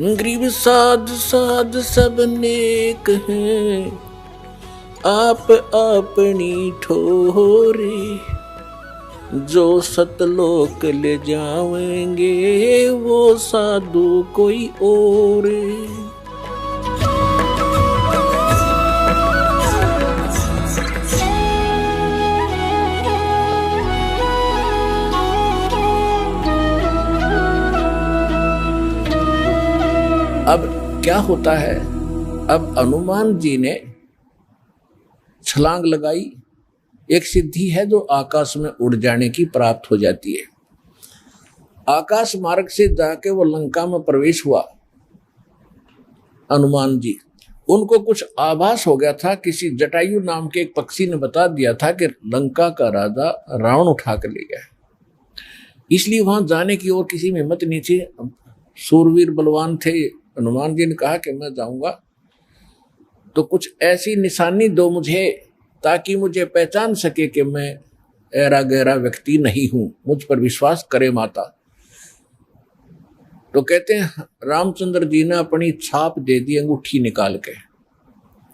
Grieve साध साध सब नेक हैं, आप अपनी ठोरे, जो सतलोक ले जाएंगे वो साधु कोई और। अब क्या होता है, अब हनुमान जी ने छलांग लगाई। एक सिद्धि है जो आकाश में उड़ जाने की प्राप्त हो जाती है। आकाश मार्ग से जाके वो लंका में प्रवेश हुआ। हनुमान जी, उनको कुछ आभास हो गया था, किसी जटायु नाम के एक पक्षी ने बता दिया था कि लंका का राजा रावण उठा कर ले गया, इसलिए वहां जाने की और किसी में हिम्मत नहीं थी। सूरवीर बलवान थे। हनुमान जी ने कहा कि मैं जाऊंगा तो कुछ ऐसी निशानी दो मुझे, ताकि मुझे पहचान सके कि मैं ऐरा गहरा व्यक्ति नहीं हूं, मुझ पर विश्वास करे माता। तो कहते हैं रामचंद्र जी ने अपनी छाप दे दी, अंगूठी निकाल के,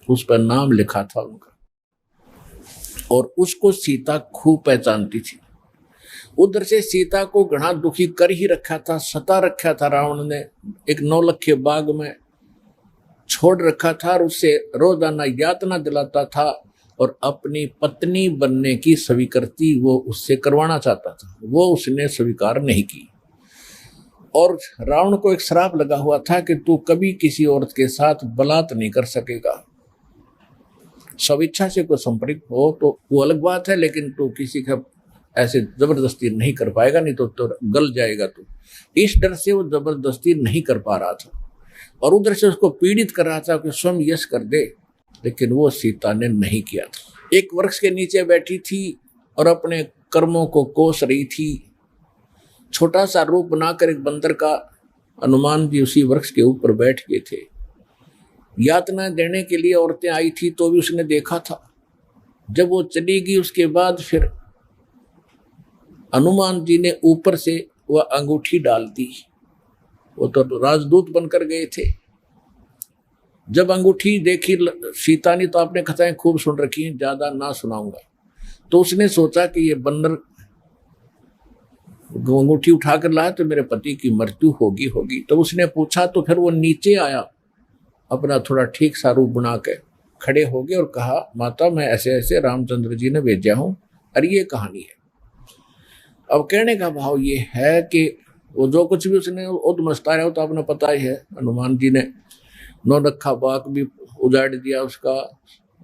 उस पर नाम लिखा था उनका, और उसको सीता खूब पहचानती थी। उधर से सीता को घना दुखी कर ही रखा था, सता रखा था रावण ने, एक नौलखे बाग में छोड़ रखा था और उससे रोजाना यातना दिलाता था और अपनी पत्नी बनने की स्वीकृति वो उससे करवाना चाहता था। वो उसने स्वीकार नहीं की और रावण को एक श्राप लगा हुआ था कि तू कभी किसी औरत के साथ बलात् नहीं कर सकेगा। स्वेच्छा से कोई संपर्क हो तो वो अलग बात है, लेकिन तू किसी का ऐसे जबरदस्ती नहीं कर पाएगा, नहीं तो गल जाएगा। तो इस डर से वो जबरदस्ती नहीं कर पा रहा था और उधर से उसको पीड़ित कर रहा था कि स्वयं यश कर दे, लेकिन वो सीता ने नहीं किया था। एक वृक्ष के नीचे बैठी थी और अपने कर्मों को कोस रही थी। छोटा सा रूप बनाकर एक बंदर का हनुमान जी उसी वृक्ष के ऊपर बैठ गए थे। यातना देने के लिए औरतें आई थी तो भी उसने देखा था। जब वो चली गई उसके बाद फिर हनुमान जी ने ऊपर से वह अंगूठी डाल दी। वो तो राजदूत बनकर गए थे। जब अंगूठी देखी सीता ने, तो आपने कथाएं खूब सुन रखी हैं, ज्यादा ना सुनाऊंगा, तो उसने सोचा कि ये बंदर अंगूठी उठाकर लाया तो मेरे पति की मृत्यु होगी। तो उसने पूछा, तो फिर वो नीचे आया, अपना थोड़ा ठीक सा रूप बना के खड़े हो गए और कहा, माता मैं ऐसे ऐसे रामचंद्र जी ने भेजा हूं और ये कहानी है। अब कहने का भाव ये है कि वो जो कुछ भी उसने उद्मस्ताया हो तो आपने पता ही है। हनुमान जी ने नौलखा बाग भी उजाड़ दिया उसका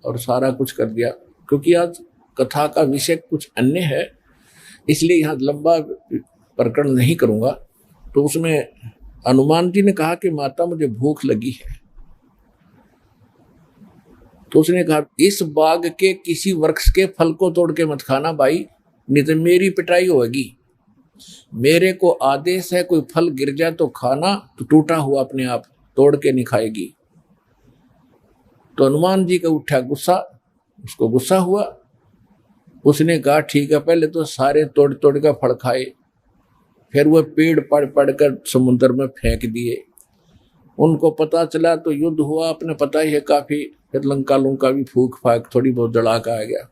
और सारा कुछ कर दिया। क्योंकि आज कथा का विषय कुछ अन्य है, इसलिए यहाँ लंबा प्रकरण नहीं करूँगा। तो उसमें हनुमान जी ने कहा कि माता मुझे भूख लगी है। तो उसने कहा, इस बाग के किसी वृक्ष के फल को तोड़ के मत खाना भाई, नहीं तो मेरी पिटाई होगी। मेरे को आदेश है, कोई फल गिर जाए तो खाना, तो टूटा हुआ अपने आप तोड़ के नहीं खाएगी। तो हनुमान जी का उठा गुस्सा, उसको गुस्सा हुआ। उसने कहा ठीक है, पहले तो सारे तोड़ तोड़ का फल खाए, फिर वह पेड़ पड़ कर समुद्र में फेंक दिए। उनको पता चला तो युद्ध हुआ, अपने पता ही है काफी। फिर लंका भी फूक फाक थोड़ी बहुत जड़ाका आ गया।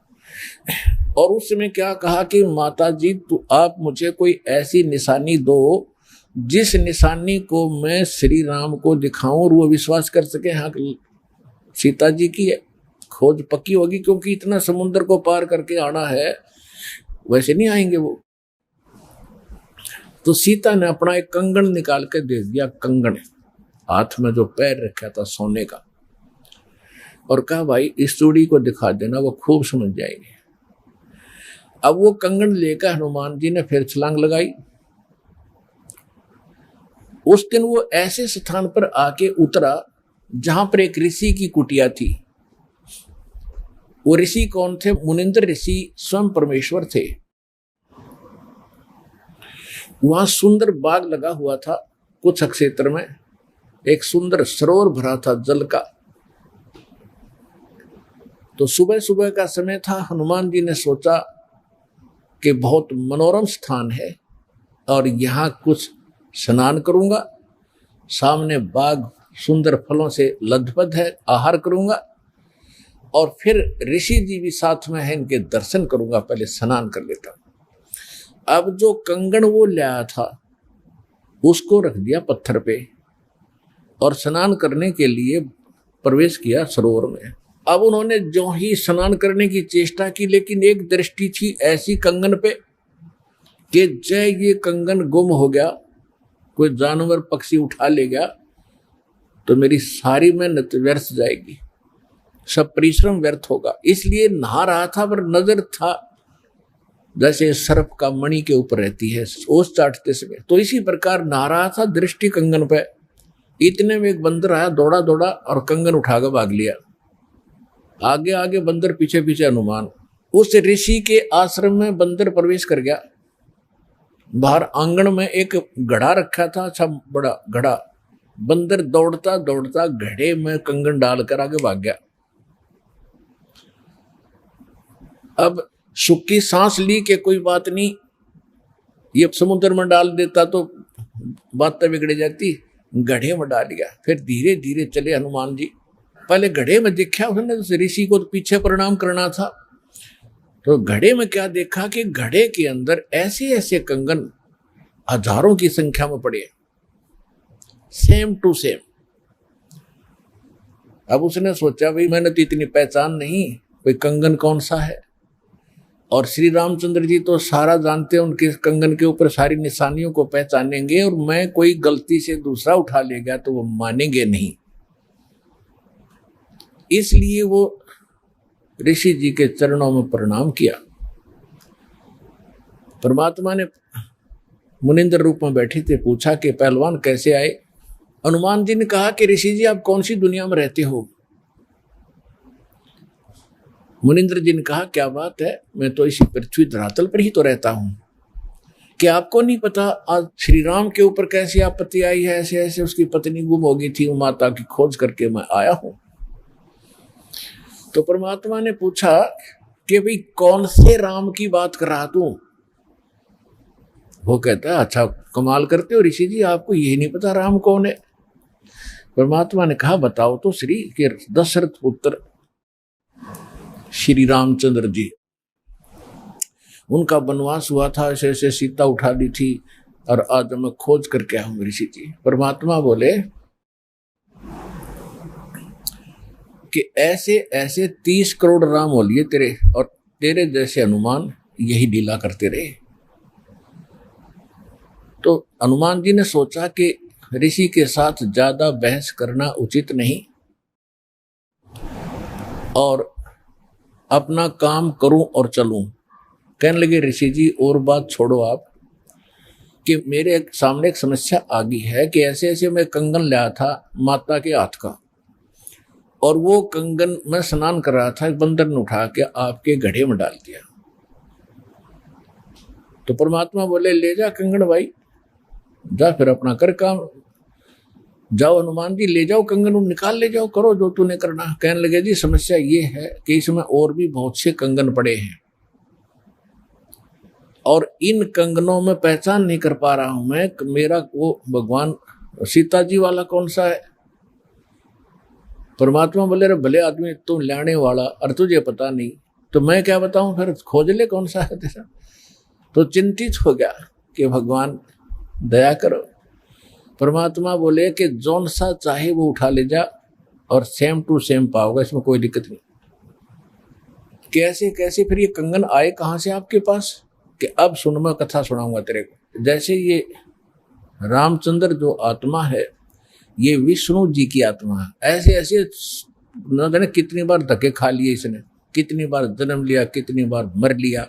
और उसमें क्या कहा कि माता जी तो आप मुझे कोई ऐसी निशानी दो जिस निशानी को मैं श्री राम को दिखाऊं और वो विश्वास कर सके हाँ सीता जी की खोज पक्की होगी, क्योंकि इतना समुद्र को पार करके आना है, वैसे नहीं आएंगे वो। तो सीता ने अपना एक कंगन निकाल के दे दिया, कंगन हाथ में जो पैर रखा था सोने का, और कहा भाई इस चूड़ी को दिखा देना, वो खूब समझ जाएगी। अब वो कंगन लेकर हनुमान जी ने फिर छलांग लगाई। उस दिन वो ऐसे स्थान पर आके उतरा जहां पर एक ऋषि की कुटिया थी। वो ऋषि कौन थे? मुनिंद्र ऋषि स्वयं परमेश्वर थे। वहां सुंदर बाग लगा हुआ था। कुछ क्षेत्र में एक सुंदर सरोवर भरा था जल का। तो सुबह सुबह का समय था। हनुमान जी ने सोचा कि बहुत मनोरम स्थान है और यहाँ कुछ स्नान करूंगा। सामने बाग सुंदर फलों से लदपद है, आहार करूंगा और फिर ऋषि जी भी साथ में है, इनके दर्शन करूंगा, पहले स्नान कर लेता हूं। अब जो कंगन वो लाया था उसको रख दिया पत्थर पे और स्नान करने के लिए प्रवेश किया सरोवर में। अब उन्होंने जो ही स्नान करने की चेष्टा की, लेकिन एक दृष्टि थी ऐसी कंगन पे कि जय ये कंगन गुम हो गया, कोई जानवर पक्षी उठा ले गया तो मेरी सारी मेहनत व्यर्थ जाएगी, सब परिश्रम व्यर्थ होगा। इसलिए नहा रहा था पर नजर था जैसे सर्प का मणि के ऊपर रहती है ओस चाटते समय, तो इसी प्रकार नहा रहा था, दृष्टि कंगन पे। इतने में एक बंदर आया, दौड़ा दौड़ा और कंगन उठाकर भाग लिया। आगे आगे बंदर, पीछे पीछे हनुमान। उस ऋषि के आश्रम में बंदर प्रवेश कर गया। बाहर आंगन में एक घड़ा रखा था, अच्छा बड़ा घड़ा। बंदर दौड़ता दौड़ता घड़े में कंगन डालकर आगे भाग गया। अब सुखी सांस ली कि कोई बात नहीं, ये समुद्र में डाल देता तो बातें बिगड़ जाती, घड़े में डाल दिया। फिर धीरे धीरे चले हनुमान जी। पहले घड़े में देखा उसने, ऋषि को तो पीछे प्रणाम करना था, तो घड़े में क्या देखा कि घड़े के अंदर ऐसे ऐसे कंगन हजारों की संख्या में पड़े, सेम टू सेम। अब उसने सोचा भाई मैंने तो इतनी पहचान नहीं, कोई कंगन कौन सा है। और श्री रामचंद्र जी तो सारा जानते हैं, उनके कंगन के ऊपर सारी निशानियों को पहचानेंगे, और मैं कोई गलती से दूसरा उठा ले गया तो वो मानेंगे नहीं। इसलिए वो ऋषि जी के चरणों में प्रणाम किया। परमात्मा ने मुनिंद्र रूप में बैठे थे, पूछा कि पहलवान कैसे आए। हनुमान जी ने कहा कि ऋषि जी आप कौन सी दुनिया में रहते हो। मुनिंद्र जी ने कहा क्या बात है, मैं तो इसी पृथ्वी धरातल पर ही तो रहता हूं। क्या आपको नहीं पता आज श्री राम के ऊपर कैसी आपत्ति आई है, ऐसे ऐसे उसकी पत्नी गुम हो गई थी, वो माता की खोज करके मैं आया हूं। तो परमात्मा ने पूछा कि भाई कौन से राम की बात कर रहा तू। वो कहता है अच्छा कमाल करते हो ऋषि जी, आपको यही नहीं पता राम कौन है। परमात्मा ने कहा बताओ तो श्री के दशरथ पुत्र श्री रामचंद्र जी, उनका वनवास हुआ था, ऐसे ऐसे सीता उठा ली थी और आज मैं खोज करके आया हूं ऋषि जी। परमात्मा बोले कि ऐसे ऐसे 30 करोड़ राम हो लिए तेरे, और तेरे जैसे हनुमान यही लीला करते रहे। तो हनुमान जी ने सोचा कि ऋषि के साथ ज्यादा बहस करना उचित नहीं और अपना काम करूं और चलूं। कहने लगे ऋषि जी और बात छोड़ो आप, कि मेरे सामने एक समस्या आ गई है कि ऐसे ऐसे मैं कंगन लाया था माता के हाथ का, और वो कंगन मैं स्नान कर रहा था, बंदर ने उठा के आपके घड़े में डाल दिया। तो परमात्मा बोले ले जा कंगन भाई, जा फिर अपना कर काम, जाओ हनुमान जी ले जाओ कंगन, निकाल ले जाओ, करो जो तूने करना। कहने लगे जी समस्या ये है कि इसमें और भी बहुत से कंगन पड़े हैं और इन कंगनों में पहचान नहीं कर पा रहा हूं मैं, मेरा वो भगवान सीता जी वाला कौन सा है। परमात्मा बोले रे भले आदमी तू लाने वाला और तुझे पता नहीं तो मैं क्या बताऊं, फिर खोज ले कौन सा है तेरा। तो चिंतित हो गया कि भगवान दया करो। परमात्मा बोले कि जौन सा चाहे वो उठा ले जा और सेम टू सेम पाओगे, इसमें कोई दिक्कत नहीं। कैसे कैसे फिर ये कंगन आए कहां से आपके पास, कि अब सुन मैं कथा सुनाऊंगा तेरे को। जैसे ये रामचंद्र जो आत्मा है ये विष्णु जी की आत्मा है। ऐसे ऐसे न जाने कितनी बार धक्के खा लिए इसने, कितनी बार जन्म लिया, कितनी बार मर लिया।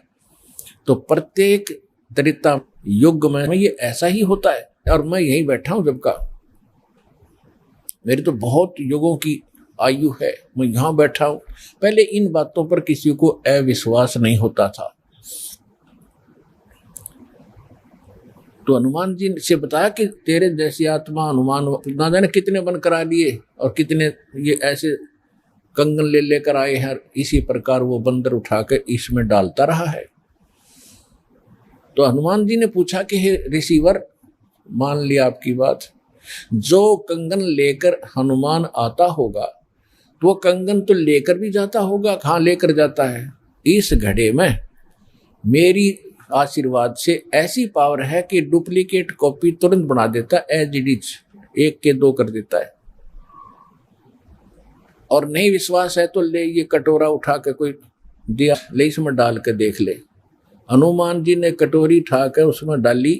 तो प्रत्येक त्रेता युग में ये ऐसा ही होता है। और मैं यहीं बैठा हूं जब का, मेरी तो बहुत युगों की आयु है, मैं यहां बैठा हूं। पहले इन बातों पर किसी को अविश्वास नहीं होता था। तो हनुमान जी से बताया कि तेरे जैसी आत्मा हनुमान ना जाने कितने बन करा लिए और कितने ये ऐसे कंगन ले लेकर आए हैं। इसी प्रकार वो बंदर उठा के इसमें डालता रहा है। तो हनुमान जी ने पूछा कि हे ऋषिवर, मान लिया आपकी बात, जो कंगन लेकर हनुमान आता होगा तो वो कंगन तो लेकर भी जाता होगा, कहाँ लेकर जाता है, इस घड़े में मेरी आशीर्वाद से ऐसी पावर है कि डुप्लीकेट कॉपी तुरंत बना देता है, एज इट इज, 1 के 2 कर देता है। और नहीं विश्वास है तो ले ये कटोरा उठा के कोई दिया ले इसमें डाल के देख ले। हनुमान जी ने कटोरी उठा कर उसमें डाली,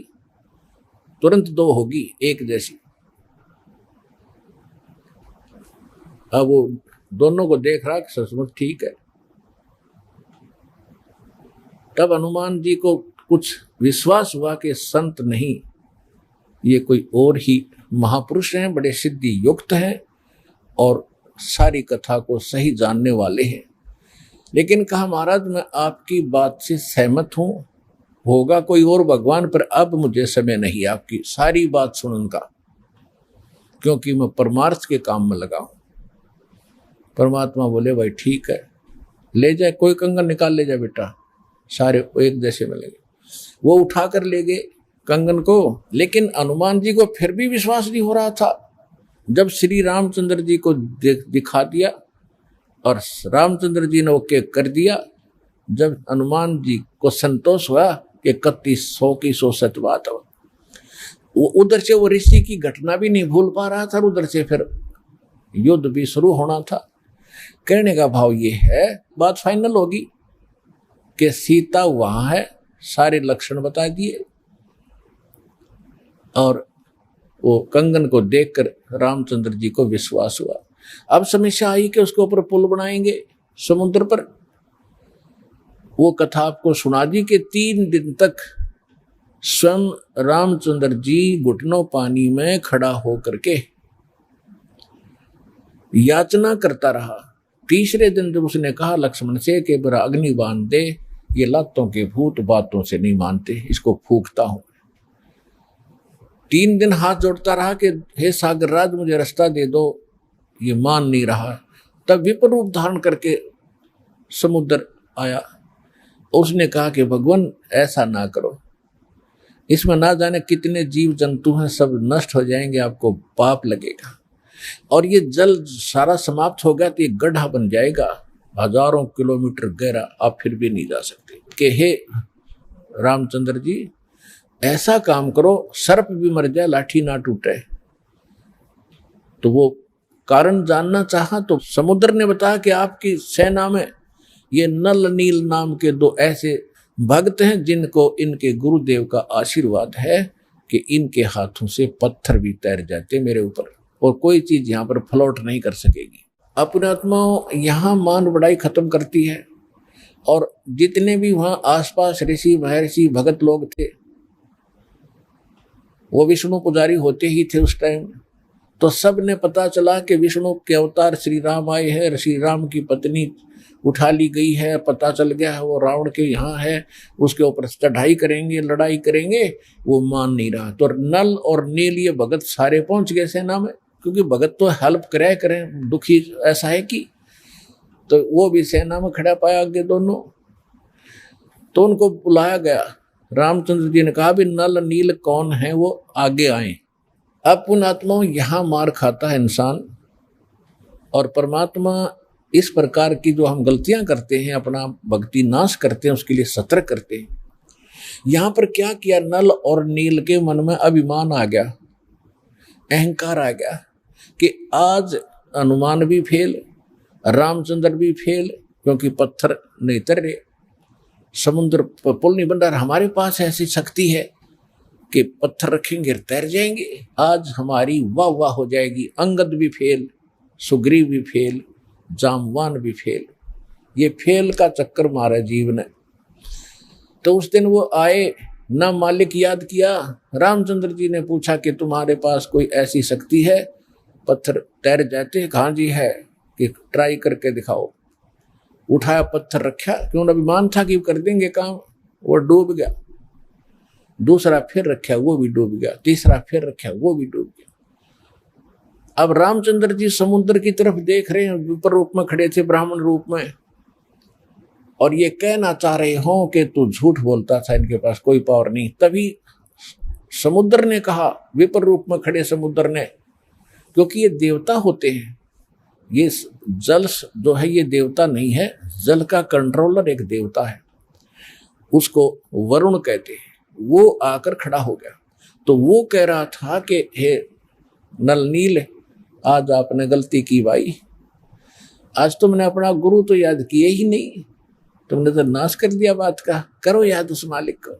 तुरंत 2 होगी, 1 जैसी। अब वो दोनों को देख रहा कि सचमुच ठीक है। तब हनुमान जी को कुछ विश्वास हुआ कि संत नहीं, ये कोई और ही महापुरुष हैं, बड़े सिद्धि युक्त हैं और सारी कथा को सही जानने वाले हैं। लेकिन कहा महाराज मैं आपकी बात से सहमत हूं, होगा कोई और भगवान, पर अब मुझे समय नहीं आपकी सारी बात सुनने का, क्योंकि मैं परमार्थ के काम में लगा हूं। परमात्मा बोले भाई ठीक है, ले जाए, कोई कंगन निकाल ले जाए बेटा, सारे एक जैसे मिलेंगे। वो उठा कर ले गए कंगन को, लेकिन हनुमान जी को फिर भी विश्वास नहीं हो रहा था। जब श्री रामचंद्र जी को दिखा दिया और रामचंद्र जी ने ओके कर दिया, जब हनुमान जी को संतोष हुआ कि 3100 की 100 सत बात हो, वो उधर से वो ऋषि की घटना भी नहीं भूल पा रहा था, उधर से फिर युद्ध भी शुरू होना था। कहने का भाव ये है, बात फाइनल होगी कि सीता वहां है, सारे लक्षण बता दिए, और वो कंगन को देखकर रामचंद्र जी को विश्वास हुआ। अब समस्या आई कि उसके ऊपर पुल बनाएंगे समुद्र पर। वो कथा आपको सुना दी कि 3 दिन तक स्वयं रामचंद्र जी घुटनों पानी में खड़ा होकर के याचना करता रहा। तीसरे दिन जब उसने कहा लक्ष्मण से कि बरा अग्नि बांध दे, ये लातों के भूत बातों से नहीं मानते, इसको फूंकता हूं। 3 दिन हाथ जोड़ता रहा कि हे सागर राज मुझे रास्ता दे दो, ये मान नहीं रहा। तब विपर रूप धारण करके समुद्र आया। उसने कहा कि भगवान ऐसा ना करो, इसमें ना जाने कितने जीव जंतु हैं, सब नष्ट हो जाएंगे, आपको पाप लगेगा, और ये जल सारा समाप्त हो गया तो ये गड्ढा बन जाएगा 1000 किलोमीटर गहरा, आप फिर भी नहीं जा सकते। कि हे रामचंद्र जी ऐसा काम करो, सर्प भी मर जाए लाठी ना टूटे। तो वो कारण जानना चाहा तो समुद्र ने बताया कि आपकी सेना में ये नल नील नाम के 2 ऐसे भक्त हैं जिनको इनके गुरुदेव का आशीर्वाद है कि इनके हाथों से पत्थर भी तैर जाते मेरे ऊपर, और कोई चीज यहाँ पर फ्लोट नहीं कर सकेगी। अपने आत्माओं यहाँ मान बढ़ाई खत्म करती है, और जितने भी वहां आसपास ऋषि महर्षि भगत लोग थे, वो विष्णु पुजारी होते ही थे उस टाइम। तो सब ने पता चला कि विष्णु के अवतार श्री राम आए हैं, श्री राम की पत्नी उठा ली गई है, पता चल गया है वो रावण के यहाँ है, उसके ऊपर चढ़ाई करेंगे, लड़ाई करेंगे। वो मान नहीं रहा। तो नल और नील ये भगत सारे पहुंच गए सेना में, क्योंकि भगत तो हेल्प करें, दुखी ऐसा है कि, तो वो भी सेना में खड़ा पाया आगे दोनों। तो उनको बुलाया गया। रामचंद्र जी ने कहा भी नल नील कौन है, वो आगे आए। अब पुण्यात्माओं यहाँ मार खाता है इंसान, और परमात्मा इस प्रकार की जो हम गलतियां करते हैं, अपना भक्ति नाश करते हैं, उसके लिए सतर्क करते हैं। यहाँ पर क्या किया, नल और नील के मन में अभिमान आ गया, अहंकार आ गया कि आज हनुमान भी फेल, रामचंद्र भी फेल, क्योंकि पत्थर नहीं तर रहे, समुद्र पर पुल नहीं बन रहा। हमारे पास ऐसी शक्ति है कि पत्थर रखेंगे तैर जाएंगे, आज हमारी वाह वाह हो जाएगी। अंगद भी फेल, सुग्रीव भी फेल, जामवान भी फेल, ये फेल का चक्कर मारा जीव ने। तो उस दिन वो आए, ना मालिक याद किया। रामचंद्र जी ने पूछा कि तुम्हारे पास कोई ऐसी शक्ति है पत्थर तैर जाते? हाँ जी है, कि ट्राई करके दिखाओ। उठाया, पत्थर रखा, क्यों अभिमान था कि कर देंगे काम, वो डूब गया। दूसरा फिर रखा, वो भी डूब गया। तीसरा फिर रखा, वो भी डूब गया। अब रामचंद्र जी समुद्र की तरफ देख रहे हैं, विपर रूप में खड़े थे, ब्राह्मण रूप में, और ये कहना चाह रहे हो कि तू झूठ बोलता था, इनके पास कोई पावर नहीं। तभी समुद्र ने कहा, विपर रूप में खड़े समुद्र ने, क्योंकि ये देवता होते हैं। ये जल जो है ये देवता नहीं है, जल का कंट्रोलर एक देवता है, उसको वरुण कहते हैं। वो आकर खड़ा हो गया, तो वो कह रहा था कि हे नल नील, आज आपने गलती की भाई, आज तुमने अपना गुरु तो याद किए ही नहीं, तुमने तो नाश कर दिया बात का, करो याद उस मालिक को।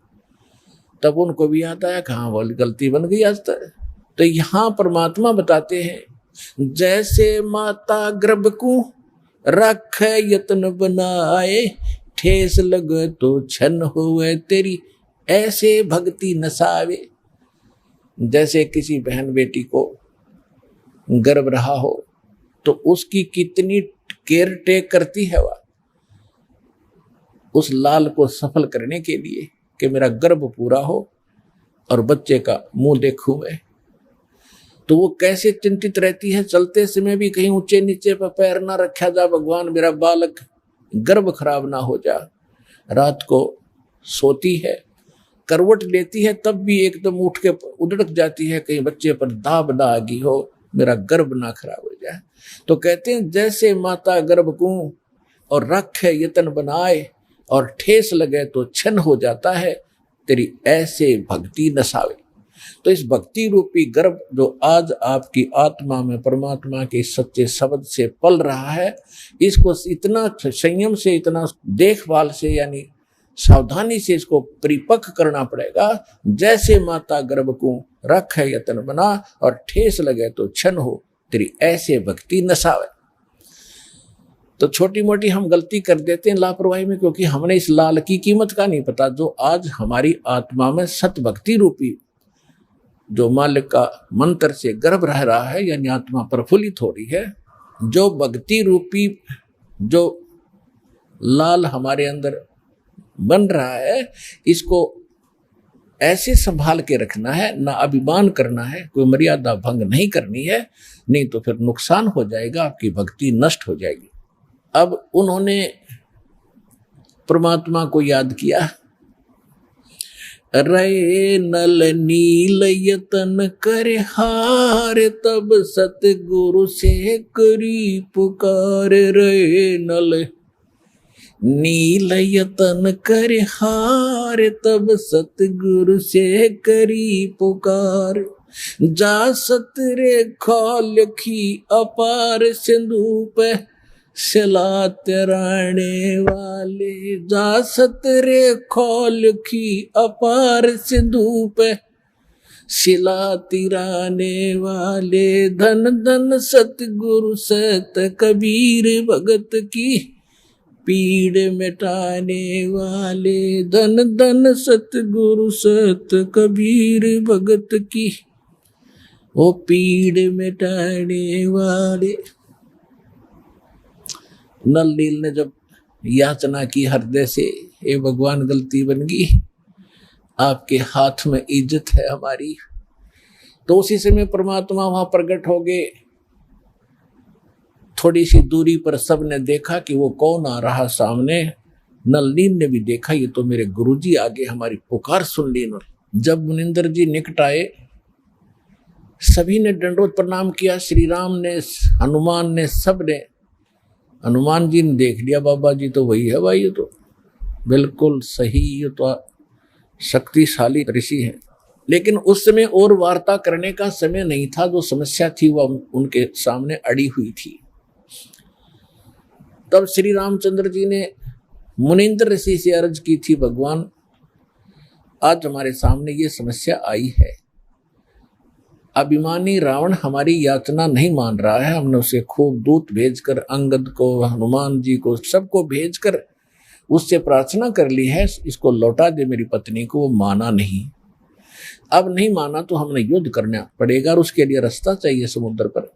तब उनको भी याद आया, कहाँ बोली गलती बन गई आज तक। तो यहाँ परमात्मा बताते हैं, जैसे माता गर्भ को रख यत्न बनाए, ठेस लगे तो छन होवे तेरी ऐसे भक्ति नसावे। जैसे किसी बहन बेटी को गर्भ रहा हो तो उसकी कितनी केयर टेक करती है वह, उस लाल को सफल करने के लिए कि मेरा गर्भ पूरा हो और बच्चे का मुंह देखूं मैं। तो वो कैसे चिंतित रहती है, चलते समय भी कहीं ऊंचे नीचे पर पैर ना रखा जा, भगवान मेरा बालक गर्भ खराब ना हो जा। रात को सोती है, करवट लेती है, तब भी एकदम उठ के उधड़क जाती है, कहीं बच्चे पर दाब ना आ गई हो, मेरा गर्भ ना खराब हो जाए। तो कहते हैं जैसे माता गर्भ को और रख है यतन बनाए और ठेस लगे तो छन हो जाता है, तेरी ऐसे भक्ति नसावे। तो इस भक्ति रूपी गर्भ जो आज आपकी आत्मा में परमात्मा के सच्चे शब्द से पल रहा है, इसको इतना संयम से, इतना देखभाल से, यानी सावधानी से इसको परिपक्व करना पड़ेगा। जैसे माता गर्भ को रख है यतन बना और ठेस लगे तो छन हो, तेरी ऐसे भक्ति नसावे। तो छोटी मोटी हम गलती कर देते हैं लापरवाही में, क्योंकि हमने इस लाल की कीमत का नहीं पता, जो आज हमारी आत्मा में सत भक्ति रूपी जो मालिक का मंत्र से गर्भ रह रहा है, यानी आत्मा प्रफुल्लित हो रही है, जो भक्ति रूपी जो लाल हमारे अंदर बन रहा है, इसको ऐसे संभाल के रखना है, ना अभिमान करना है, कोई मर्यादा भंग नहीं करनी है, नहीं तो फिर नुकसान हो जाएगा, आपकी भक्ति नष्ट हो जाएगी। अब उन्होंने परमात्मा को याद किया, रे नल नील यतन करे हार, तब सतगुरु से करी पुकार। रे नल नील यतन करे हार, तब सतगुरु से करी पुकार। जा सतरे खोलखी अपार सिंधु पे सिला तिराने वाले। जा सतरे खोलखी अपार सिंधु पे सिला तिराने वाले। धन धन सतगुरु सत कबीर भगत की पीड़ मिटाने वाले। धन धन सतगुरु सत कबीर भगत की वो पीड़ मिटाने वाले। नल नील ने जब याचना की हृदय से, हे भगवान गलती बन गई, आपके हाथ में इज्जत है हमारी, तो उसी समय परमात्मा वहां प्रकट हो गए। थोड़ी सी दूरी पर सबने देखा कि वो कौन आ रहा सामने। नल नील ने भी देखा, ये तो मेरे गुरुजी आगे हमारी पुकार सुन ली। जब मुनिंदर जी निकट आए, सभी ने दंडोत प्रणाम किया, श्री राम ने, हनुमान ने, सब ने। हनुमान जी ने देख लिया, बाबा जी तो वही है भाई, ये तो बिल्कुल सही, ये तो शक्तिशाली ऋषि है। लेकिन उस समय और वार्ता करने का समय नहीं था, जो समस्या थी वह उनके सामने अड़ी हुई थी। तब श्री रामचंद्र जी ने मुनिंद्र ऋषि से अर्ज की थी, भगवान आज हमारे सामने ये समस्या आई है, अभिमानी रावण हमारी याचना नहीं मान रहा है। हमने उसे खूब दूत भेजकर, अंगद को, हनुमान जी को, सबको भेजकर उससे प्रार्थना कर ली है, इसको लौटा दे मेरी पत्नी को। वो माना नहीं, अब नहीं माना तो हमने युद्ध करना पड़ेगा और उसके लिए रास्ता चाहिए समुद्र पर।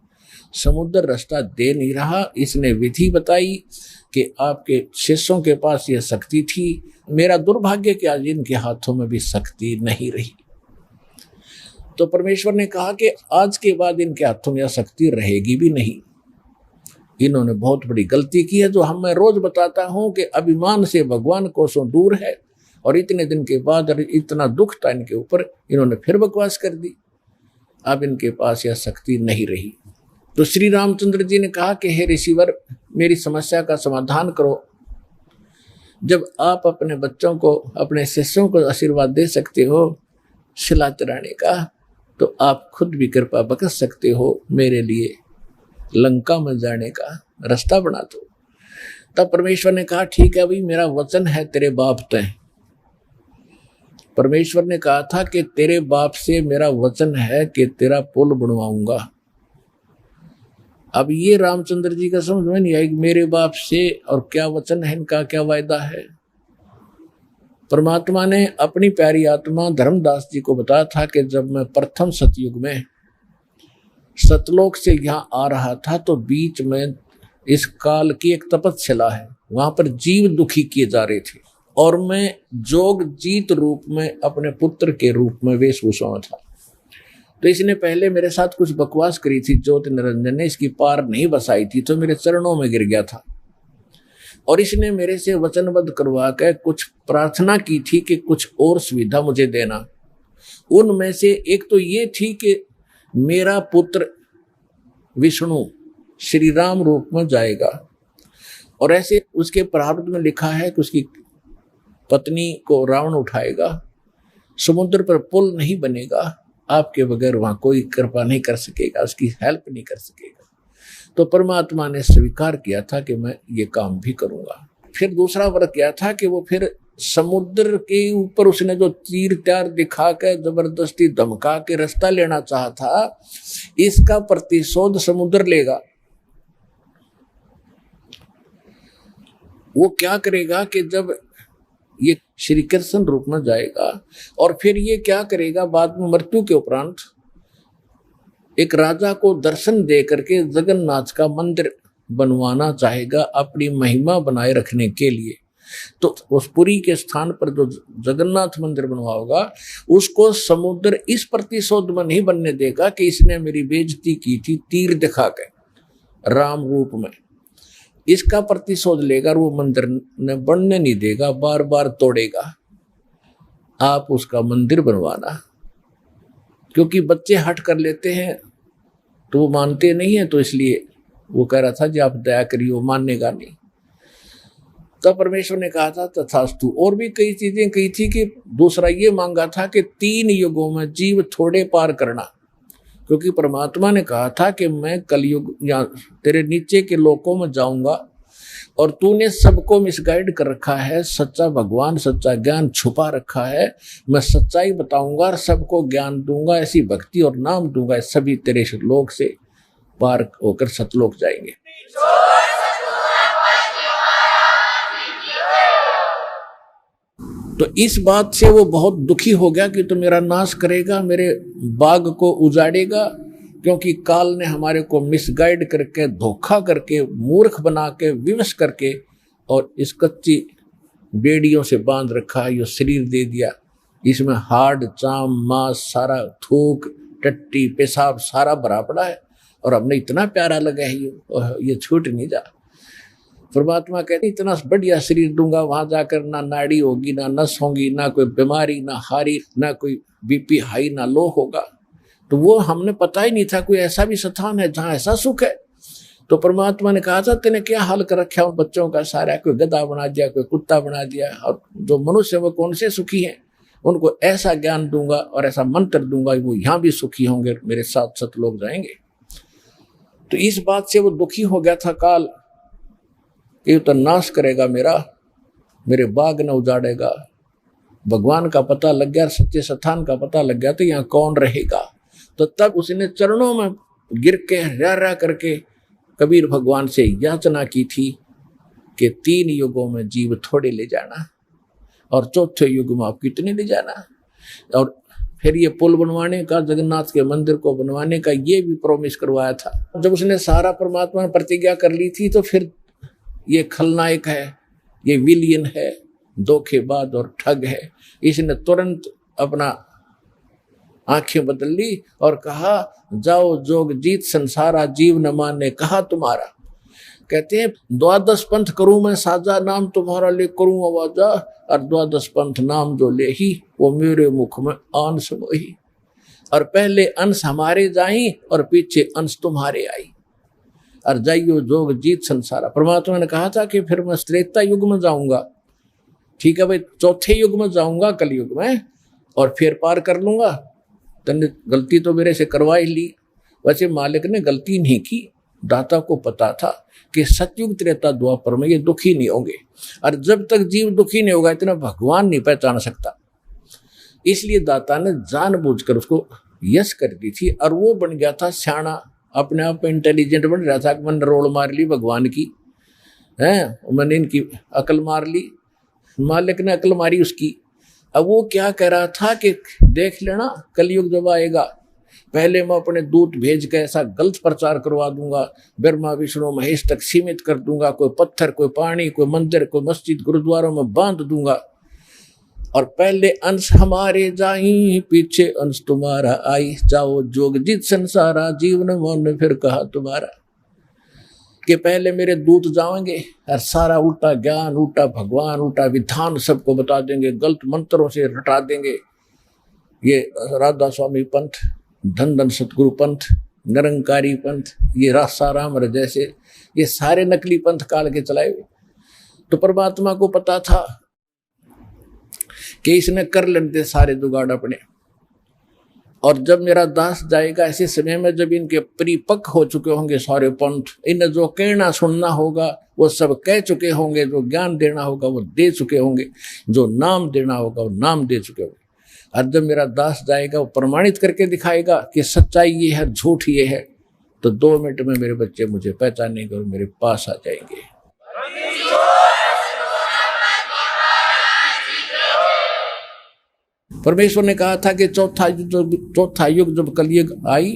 समुद्र रास्ता दे नहीं रहा। इसने विधि बताई कि आपके शिष्यों के पास यह शक्ति थी, मेरा दुर्भाग्य कि आज इनके हाथों में भी शक्ति नहीं रही। तो परमेश्वर ने कहा कि आज के बाद इनके हाथों में यह शक्ति रहेगी भी नहीं। इन्होंने बहुत बड़ी गलती की है, जो हम मैं रोज बताता हूं कि अभिमान से भगवान कोसों दूर है और इतने दिन के बाद और इतना दुख था इनके ऊपर, इन्होंने फिर बकवास कर दी। अब इनके पास यह शक्ति नहीं रही। तो श्री रामचंद्र जी ने कहा कि हे ऋषिवर, मेरी समस्या का समाधान करो। जब आप अपने बच्चों को, अपने शिष्यों को आशीर्वाद दे सकते हो शिला चढ़ाने का, तो आप खुद भी कृपा बख्श सकते हो, मेरे लिए लंका में जाने का रास्ता बना दो। तब परमेश्वर ने कहा ठीक है भाई, मेरा वचन है तेरे बाप तय। परमेश्वर ने कहा था कि तेरे बाप से मेरा वचन है कि तेरा पुल बनवाऊंगा। अब ये रामचंद्र जी का समझ में नहीं आई, मेरे बाप से और क्या वचन है, इनका क्या वायदा है। परमात्मा ने अपनी प्यारी आत्मा धर्मदास जी को बताया था कि जब मैं प्रथम सतयुग में सतलोक से यहाँ आ रहा था, तो बीच में इस काल की एक तपस्या है, वहां पर जीव दुखी किए जा रहे थे, और मैं जोग जीत रूप में अपने पुत्र के रूप में वेशभूषा में था। तो इसने पहले मेरे साथ कुछ बकवास करी थी, ज्योति निरंजन ने इसकी पार नहीं बसाई थी, तो मेरे चरणों में गिर गया था। और इसने मेरे से वचनबद्ध करवा कर कुछ प्रार्थना की थी कि कुछ और सुविधा मुझे देना। उनमें से एक तो ये थी कि मेरा पुत्र विष्णु श्री राम रूप में जाएगा, और ऐसे उसके प्रारब्ध में लिखा है कि उसकी पत्नी को रावण उठाएगा, समुद्र पर पुल नहीं बनेगा, आपके बगैर वहां कोई कृपा नहीं कर सकेगा, उसकी हेल्प नहीं कर सकेगा। तो परमात्मा ने स्वीकार किया था कि मैं ये काम भी करूंगा। फिर दूसरा वर्ग क्या था कि वो फिर समुद्र के ऊपर उसने जो तीर त्यार दिखा के जबरदस्ती धमका के रास्ता लेना चाहा था, इसका प्रतिशोध समुद्र लेगा। वो क्या करेगा कि जब ये श्री कृष्ण रूप में जाएगा, और फिर ये क्या करेगा बाद में मृत्यु के उपरांत, एक राजा को दर्शन दे करके जगन्नाथ का मंदिर बनवाना चाहेगा अपनी महिमा बनाए रखने के लिए। तो उस पुरी के स्थान पर जो जगन्नाथ मंदिर बनवाओगा, उसको समुद्र इस प्रतिशोध में नहीं बनने देगा कि इसने मेरी बेइज्जती की थी तीर दिखा के राम रूप में। इसका प्रतिशोध लेगा और वो मंदिर ने बनने नहीं देगा, बार बार तोड़ेगा। आप उसका मंदिर बनवाना, क्योंकि बच्चे हट कर लेते हैं तो वो मानते नहीं है, तो इसलिए वो कह रहा था जी आप दया करिए, वो मानेगा नहीं। तब परमेश्वर ने कहा था तथास्तु। और भी कई चीजें कही थी कि दूसरा ये मांगा था कि 3 युगों में जीव थोड़े पार करना, क्योंकि परमात्मा ने कहा था कि मैं कलयुग या तेरे नीचे के लोकों में जाऊंगा, और तूने सबको मिसगाइड कर रखा है, सच्चा भगवान सच्चा ज्ञान छुपा रखा है। मैं सच्चाई बताऊंगा और सबको ज्ञान दूंगा, ऐसी भक्ति और नाम दूंगा, सभी तेरे लोक से पार होकर सतलोक जाएंगे। तो इस बात से वो बहुत दुखी हो गया कि तो मेरा नाश करेगा, मेरे बाग को उजाड़ेगा, क्योंकि काल ने हमारे को मिसगाइड करके, धोखा करके, मूर्ख बना के, विवश करके, और इस कच्ची बेड़ियों से बांध रखा, ये शरीर दे दिया, इसमें हाड़ चाम मांस सारा, थूक टट्टी पेशाब सारा भरा पड़ा है, और हमने इतना प्यारा लगा है ये छूट नहीं जा। परमात्मा कहते इतना बढ़िया शरीर दूंगा, वहां जाकर ना नाड़ी होगी, ना नस होगी, ना कोई बीमारी, ना हारी, ना कोई बीपी हाई, ना लो होगा। तो वो हमने पता ही नहीं था कोई ऐसा भी स्थान है जहाँ ऐसा सुख है। तो परमात्मा ने कहा था तेने क्या हाल कर रखा उन बच्चों का सारा, कोई गधा बना दिया, कोई कुत्ता बना दिया, और जो मनुष्य वो कौन से सुखी हैं, उनको ऐसा ज्ञान दूंगा और ऐसा मंत्र दूंगा, वो यहाँ भी सुखी होंगे, मेरे साथ सतलोक जाएंगे। तो इस बात से वो दुखी हो गया था काल, ये तो नाश करेगा मेरे बाग न उजाड़ेगा। भगवान का पता लग गया, सच्चे स्थान का पता लग गया, तो यहाँ कौन रहेगा। तो तब उसने चरणों में गिर के रा करके कबीर भगवान से याचना की थी कि 3 युगों में जीव थोड़े ले जाना, और चौथे युग में आप कितने ले जाना। और फिर ये पुल बनवाने का, जगन्नाथ के मंदिर को बनवाने का ये भी प्रॉमिस करवाया था। जब उसने सारा परमात्मा ने प्रतिज्ञा कर ली थी, तो फिर ये खलनायक है, ये विलियन है, धोखेबाज और ठग है, इसने तुरंत अपना आंखें बदल ली और कहा जाओ जोग जीत संसारा, जीव न माने कहा तुम्हारा। कहते हैं द्वादश पंथ करूं मैं साजा, नाम तुम्हारा ले करूं आवाजा, और द्वादश पंथ नाम जो ले ही वो मेरे मुख में आन समोही। और पहले अंश हमारे जाई और पीछे अंश तुम्हारे आई, और जाइयो जोग जीत संसारा। परमात्मा ने कहा था कि फिर मैं त्रेता युग में जाऊंगा, ठीक है भाई, चौथे युग में जाऊंगा कलयुग में, और फिर पार कर लूंगा। तने गलती तो मेरे से करवा ही ली। वैसे मालिक ने गलती नहीं की, दाता को पता था कि सतयुग त्रेता द्वापर में ये दुखी नहीं होंगे, और जब तक जीव दुखी नहीं होगा इतना भगवान नहीं पहचान सकता। इसलिए दाता ने जानबूझकर उसको यश कर दी थी, और वो बन गया था सियाना, अपने आप में इंटेलिजेंट बन रहा था कि मैंने रोल मार ली भगवान की, है मैंने इनकी अकल मार ली, मालिक ने अकल मारी उसकी। अब वो क्या कह रहा था कि देख लेना कलयुग जब आएगा, पहले मैं अपने दूत भेज के ऐसा गलत प्रचार करवा दूंगा, ब्रह्मा विष्णु महेश तक सीमित कर दूंगा, कोई पत्थर कोई पानी कोई मंदिर कोई मस्जिद गुरुद्वारों में बांध दूंगा, और पहले अंश हमारे जाई पीछे अंश तुम्हारा आई, जाओ जोग जीत संसारा, जीवन मन फिर कहा तुम्हारा। कि पहले मेरे दूत जाएंगे और सारा उल्टा ज्ञान उल्टा भगवान उल्टा विधान सबको बता देंगे, गलत मंत्रों से रटा देंगे। ये राधा स्वामी पंथ, धन धन सतगुरु पंथ, निरंकारी पंथ, ये रासाराम जैसे ये सारे नकली पंथ काल के चलाए हुए। तो परमात्मा को पता था कि इसने कर लेते सारे जुगाड़ अपने, और जब मेरा दास जाएगा ऐसे समय में जब इनके परिपक्व हो चुके होंगे सारे पंथ, इन्हें जो कहना सुनना होगा वो सब कह चुके होंगे, जो ज्ञान देना होगा वो दे चुके होंगे, जो नाम देना होगा वो नाम दे चुके होंगे। और जब मेरा दास जाएगा वो प्रमाणित करके दिखाएगा कि सच्चाई ये है झूठ ये है, तो 2 मिनट में मेरे बच्चे मुझे पहचानेंगे और मेरे पास आ जाएंगे। परमेश्वर ने कहा था कि चौथा युग जब कलयुग आई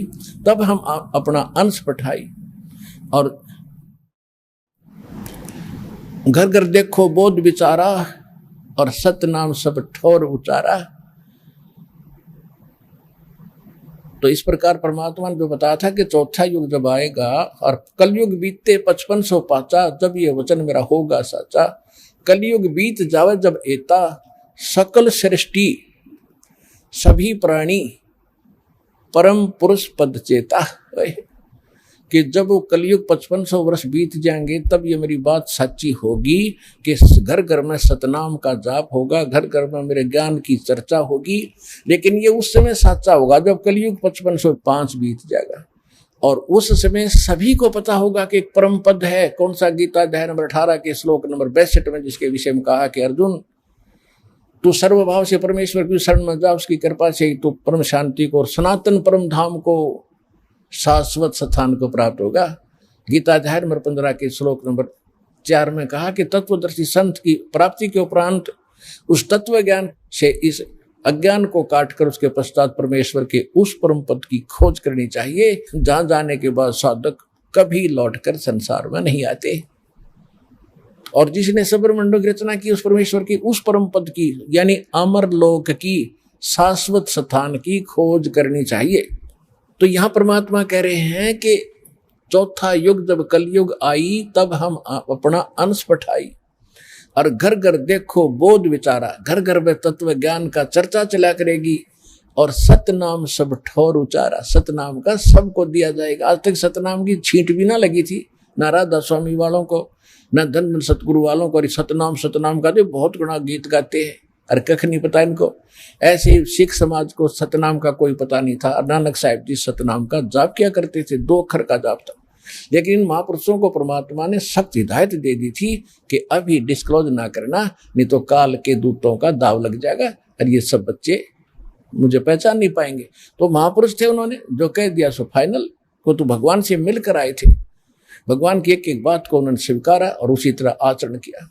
तब हम अपना अंश पठाई, और घर घर देखो बोध विचारा, और सत नाम सब ठोर उचारा। तो इस प्रकार परमात्मा ने जो बताया था कि चौथा युग जब आएगा और कलयुग बीतते 5500 पाचा, जब ये वचन मेरा होगा साचा। कलयुग बीत जावे जब एता, सकल सृष्टि सभी प्राणी परम पुरुष पद चेता। कि जब वो कलयुग 5500 वर्ष बीत जाएंगे तब ये मेरी बात सच्ची होगी कि घर घर में सतनाम का जाप होगा, घर घर में मेरे ज्ञान की चर्चा होगी। लेकिन ये उस समय सच्चा होगा जब कलयुग 5505 बीत जाएगा, और उस समय सभी को पता होगा कि एक परम पद है। कौन सा? गीता अध्याय नंबर 18 के श्लोक नंबर 62 में, जिसके विषय में कहा कि अर्जुन तू सर्वभाव से परमेश्वर की शरण में जा, उसकी कृपा से तू परम शांति को और सनातन परम धाम को, शाश्वत स्थान को प्राप्त होगा। गीता अध्याय नंबर 15 के श्लोक नंबर 4 में कहा कि तत्वदर्शी संत की प्राप्ति के उपरांत उस तत्व ज्ञान से इस अज्ञान को काटकर उसके पश्चात परमेश्वर के उस परम पद की खोज करनी चाहिए, जहां जाने के बाद साधक कभी लौटकर संसार में नहीं आते। और जिसने सबरमंडल की रचना की, उस परमेश्वर की उस परम पद की यानी अमर लोक की शाश्वत स्थान की खोज करनी चाहिए। तो यहां परमात्मा कह रहे हैं कि चौथा युग जब कलयुग आई तब हम अपना अंश पठाई, और घर घर देखो बोध विचारा, घर घर में तत्व ज्ञान का चर्चा चला करेगी, और सतनाम सब ठोर उचारा, सतनाम का सबको दिया जाएगा। आज तक सतनाम की छींट भी ना लगी थी, ना राधा स्वामी वालों को, न धन सतगुरु वालों को। सतनाम का तो बहुत गुणा गीत गाते हैं, और कख नहीं पता इनको। ऐसे सिख समाज को सतनाम का कोई पता नहीं था। नानक साहिब जी सतनाम का जाप किया करते थे, 2 अक्षर का जाप था। लेकिन इन महापुरुषों को परमात्मा ने सख्त हिदायत दे दी थी कि अभी डिस्क्लोज ना करना, नहीं तो काल के दूतों का दाव लग जाएगा और ये सब बच्चे मुझे पहचान नहीं पाएंगे। तो महापुरुष थे, उन्होंने जो कह दिया सो फाइनल। को तो भगवान से मिलकर आए थे, भगवान की एक एक बात को उन्होंने स्वीकारा और उसी तरह आचरण किया।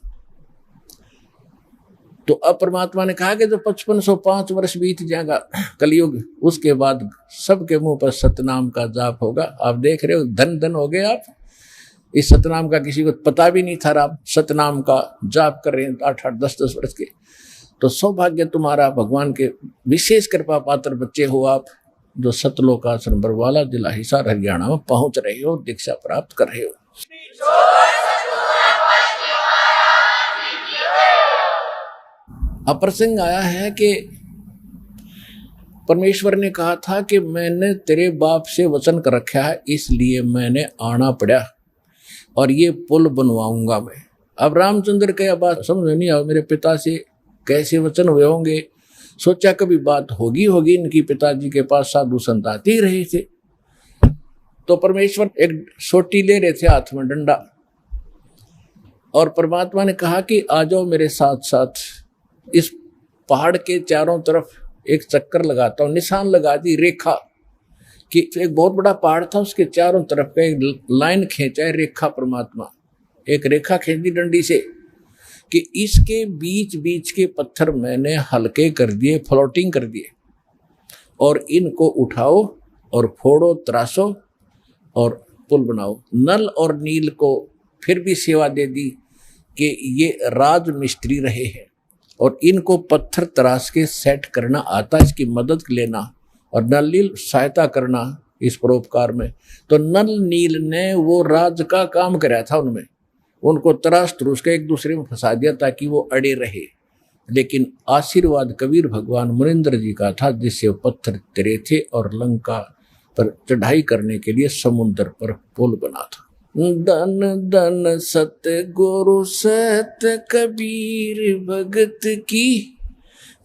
तो अब परमात्मा ने कहा कि जो 5505 वर्ष बीत जाएगा कलयुग, उसके बाद सबके मुंह पर सतनाम का जाप होगा। आप देख रहे हो, धन धन हो गए आप। इस सतनाम का किसी को पता भी नहीं था, आप सतनाम का जाप कर रहे हैं 8-8, 10-10 वर्ष के। तो सौभाग्य तुम्हारा, भगवान के विशेष कृपा पात्र बच्चे हो आप, जो सतलोक आश्रम बरवाला जिला हिसार हरियाणा में पहुंच रहे हो, दीक्षा प्राप्त कर रहे हो। अब प्रसंग आया है कि परमेश्वर ने कहा था कि मैंने तेरे बाप से वचन कर रखा है, इसलिए मैंने आना पड़ा और ये पुल बनवाऊंगा मैं। अब रामचंद्र के बात समझ नहीं आ, मेरे पिता से कैसे वचन हुए होंगे। सोचा कभी बात होगी इनकी, पिताजी के पास साधु संत आते ही रहे थे। तो परमेश्वर एक सोटी ले रहे थे हाथ में, डंडा, और परमात्मा ने कहा कि आ जाओ मेरे साथ साथ, इस पहाड़ के चारों तरफ एक चक्कर लगाता हूं। निशान लगा दी, रेखा कि एक बहुत बड़ा पहाड़ था, उसके चारों तरफ का एक लाइन खींचा है, रेखा। परमात्मा एक रेखा खींच दी डंडी से कि इसके बीच बीच के पत्थर मैंने हल्के कर दिए, फ्लोटिंग कर दिए, और इनको उठाओ और फोड़ो, तराशो और पुल बनाओ। नल और नील को फिर भी सेवा दे दी कि ये राज मिस्त्री रहे हैं और इनको पत्थर तराश के सेट करना आता, इसकी मदद लेना, और नल नील सहायता करना इस परोपकार में। तो नल नील ने वो राज का काम कराया था उनमें, उनको तराश तरूश के एक दूसरे में फंसा दिया ताकि वो अड़े रहे। लेकिन आशीर्वाद कबीर भगवान मुनिंद्र जी का था, जिससे पत्थर तरे थे और लंका पर चढ़ाई करने के लिए समुद्र पर पुल बना था। धन धन सत्य गुरु सत्य कबीर भगत की,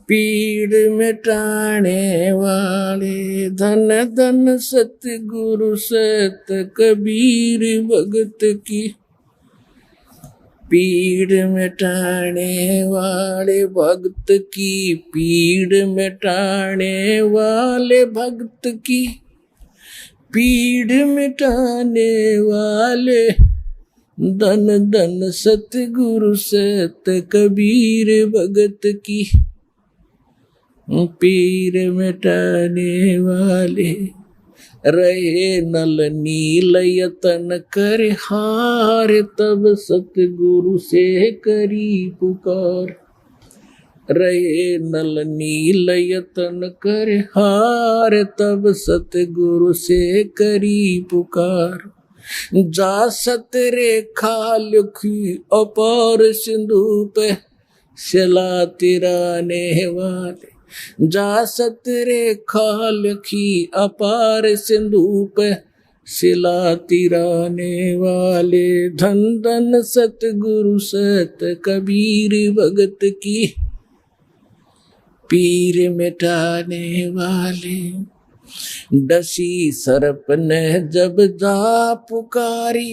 पीड़ मिटाने वाले। धन धन सत्य गुरु सत्य कबीर भगत की, पीड़ मिटाने वाले भक्त की, पीड़ मिटाने वाले भक्त की, पीड़ मिटाने वाले। धन धन सतगुरु सत कबीर भगत की, पीड़ मिटाने वाले। रहे नल नील यतन कर हार, तब सतगुरु से करी पुकार। रहे नल नील यतन कर हार, तब सतगुरु से करी पुकार। जा सत रेखा लिखी अपार सिंधु पे, शिला तिराने वाले। जा सत रेखा लिखी अपार सिंधु पे, शिला तिराने वाले। धन धन सतगुरु सत कबीर भगत की, पीर मिटाने वाले। डसी सर्प ने जब जा पुकारी,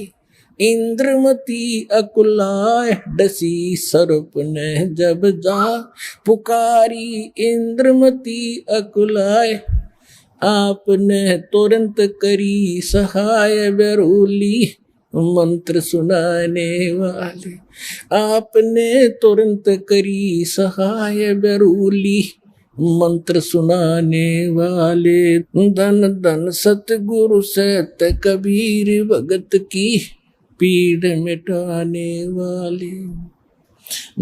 इंद्रमती अकुलाए। डसी सर्प ने जब जा पुकारी, इंद्रमती अकुलाए। आपने तुरंत करी सहाय बेरूली, मंत्र सुनाने वाले। आपने तुरंत करी सहाय बेरूली, मंत्र सुनाने वाले। धन धन सतगुरु सत कबीर भगत की, पीड़ मिटाने वाले।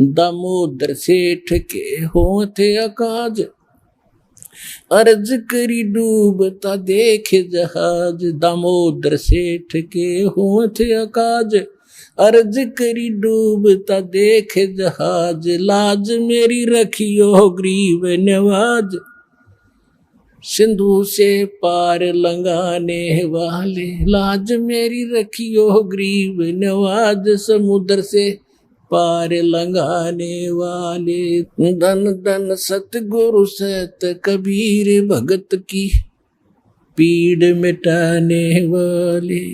दामोदर सेठ के होते अकाज, अर्ज करी डूबता देख जहाज। दामोदर सेठ के होते अकाज, अर्ज करी डूबता देख जहाज। लाज मेरी रखियो ग्रीव नवाज, सिंधु से पार लंगाने वाले। लाज मेरी रखियो ग्रीव नवाज, समुद्र से पार लंगाने वाले। धन धन सतगुरु सत कबीर भगत की, पीड़ मिटाने वाले।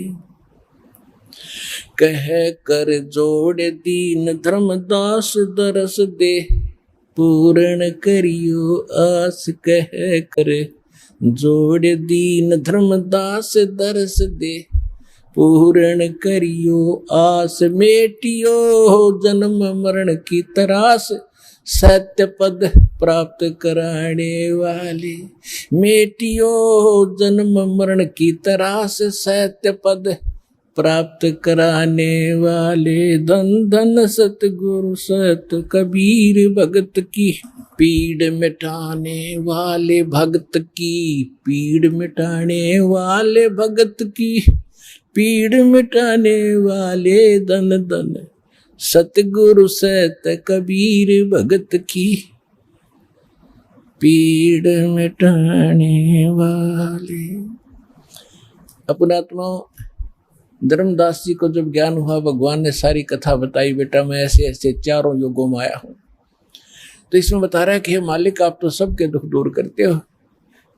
कह कर जोड़ दीन धर्मदास, दरस दे पूर्ण करियो आस। कह कर जोड़ दीन धर्मदास, दरस दे पूर्ण करियो आस। मेटियो जन्म मरण की तरास, सत्य पद प्राप्त कराने वाले। मेटियो जन्म मरण की तरास, सत्य पद प्राप्त कराने वाले। धन धन सतगुरु सत कबीर भगत की, पीड़ मिटाने वाले भगत की। पीड़ मिटाने वाले भगत की, पीड़ मिटाने वाले। धन धन सतगुरु सत कबीर भगत की, पीड़ मिटाने वाले। अपना आत्मा धर्मदास जी को जब ज्ञान हुआ, भगवान ने सारी कथा बताई, बेटा मैं ऐसे ऐसे चारों युगों में आया हूँ। तो इसमें बता रहा है कि हे मालिक, आप तो सबके दुख दूर करते हो।